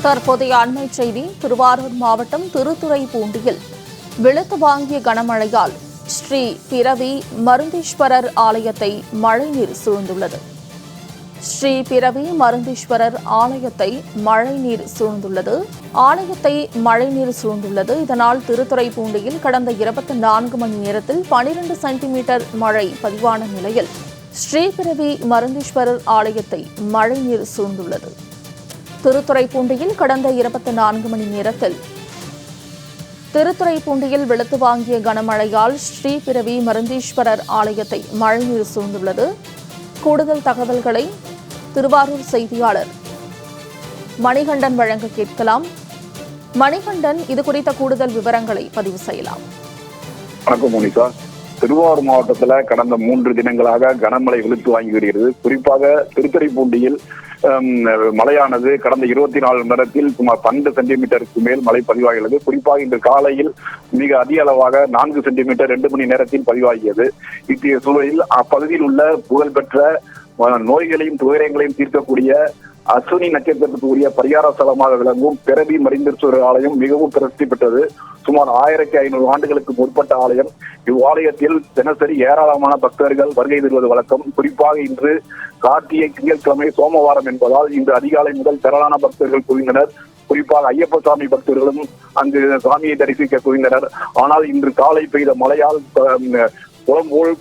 தற்போதைய அண்மை செய்தி. திருவாரூர் மாவட்டம் திருத்துறைப்பூண்டியில் வெளுத்து வாங்கிய கனமழையால் ஸ்ரீ பிறவி மருந்தீஸ்வரர் ஆலயத்தை மழைநீர் சூழ்ந்துள்ளது. ஸ்ரீ பிறவி மருந்தீஸ்வரர் ஆலயத்தை மழைநீர் சூழ்ந்துள்ளது. இதனால் திருத்துறைப்பூண்டியில் கடந்த 24 மணி நேரத்தில் 12 சென்டிமீட்டர் மழை பதிவான நிலையில் ஸ்ரீபிறவி மருந்தீஸ்வரர் ஆலயத்தை மழைநீர் சூழ்ந்துள்ளது. திருத்துறைப்பூண்டியில் கடந்த 24 மணி நேரத்தில் திருத்துறைப்பூண்டியில் வெளுத்து வாங்கிய கனமழையால் ஸ்ரீபிறவி மருந்தீஸ்வரர் ஆலயத்தை மழைநீர் சூழ்ந்துள்ளது. கூடுதல் தகவல்களை திருவாரூர் செய்தியாளர் மணிகண்டன் வழங்க கேட்கலாம். மணிகண்டன், இது குறித்த கூடுதல் விவரங்களை பதிவு செய்யலாம். வணக்கம் மோனிகா. திருவாரூர் மாவட்டத்தில் கடந்த 3 தினங்களாக கனமழை வெளுத்து வாங்கி வருகிறது. குறிப்பாக திருத்துறைப்பூண்டியில் மழையானது கடந்த 24 மணி நேரத்தில் சுமார் 12 சென்டிமீட்டருக்கு மேல் மழை பதிவாகிறது. குறிப்பாக இன்று காலையில் மிக அதிக அளவாக 4 சென்டிமீட்டர் 2 மணி நேரத்தில் பதிவாகியது. இத்தகைய சூழலில் அப்பகுதியில் உள்ள புகழ்பெற்ற நோய்களையும் துயரங்களையும் தீர்க்கக்கூடிய அஸ்வினி நட்சத்திரத்துக்கு உரிய பரிகார ஸ்தலமாக விளங்கும் பிறவி மருந்தீஸ்வரர் ஆலயம் மிகவும் பிரசித்தி பெற்றது. சுமார் 1500 ஆண்டுகளுக்கு முற்பட்ட ஆலயம். இவ்வாலயத்தில் தினசரி ஏராளமான பக்தர்கள் வருகை தருவது வழக்கம். குறிப்பாக இன்று கார்த்திகை திங்கட்கிழமை சோமவாரம் என்பதால் இன்று அதிகாலை முதல் திரளான பக்தர்கள் குவிந்தனர். குறிப்பாக ஐயப்ப சாமி பக்தர்களும் அங்கு சாமியை தரிசிக்க குவிந்தனர். ஆனால் இன்று காலை பெய்த மழையால் குளம்போல்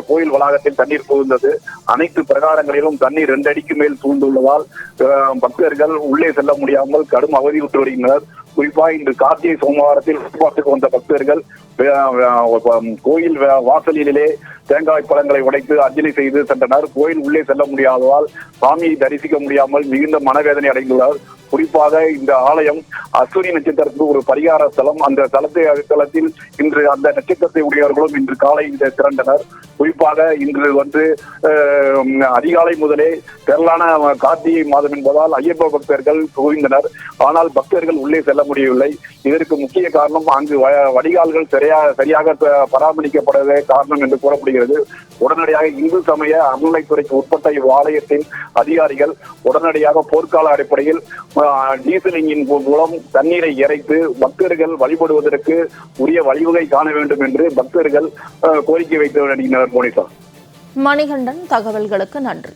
கோயில் வளாகத்தில் தண்ணீர் புகுந்தது. அனைத்து பிரகாரங்களிலும் தண்ணீர் 2 அடிக்கு மேல் சூழ்ந்துள்ளதால் பக்தர்கள் உள்ளே செல்ல முடியாமல் கடும் அவதியுற்று வருகின்றனர். குறிப்பாக இன்று கார்த்திகை சோமவாரத்தில் வழிபாட்டுக்கு வந்த பக்தர்கள் கோயில் வாசலிலே தேங்காய் பழங்களை உடைத்து அர்ச்சனை செய்து சென்றனர். கோயில் உள்ளே செல்ல முடியாததால் சாமியை தரிசிக்க முடியாமல் மிகுந்த மனவேதனை அடைந்துள்ளார். குறிப்பாக இந்த ஆலயம் அஸ்வினி நட்சத்திரத்துக்கு ஒரு பரிகார ஸ்தலம். அந்த தலத்தில் இன்று அந்த நட்சத்திரத்தை உடையவர்களும் இன்று காலை திரண்டனர். குறிப்பாக இன்று அதிகாலை முதலே திரளான கார்த்திகை மாதம் என்பதால் ஐயப்ப பக்தர்கள் குவிந்தனர். ஆனால் பக்தர்கள் உள்ளே செல்ல முடியவில்லை. இதற்கு முக்கிய காரணம் அங்கு வடிகால்கள் சரியாக பராமரிக்கப்படவே காரணம் என்று கூறப்படுகிறது. உடனடியாக இந்து சமய அறநிலைத்துறைக்கு உட்பட்ட இவ்வாலயத்தின் அதிகாரிகள் உடனடியாக போர்க்கால அடிப்படையில் டீசல் இன்ஜின் மூலம் தண்ணீரை இறைத்து பக்தர்கள் வழிபடுவதற்கு உரிய வழிவகை காண வேண்டும் என்று பக்தர்கள் கோரிக்கை வைத்து வருகின்றனர். மோனிகா. மணிகண்டன், தகவல்களுக்கு நன்றி.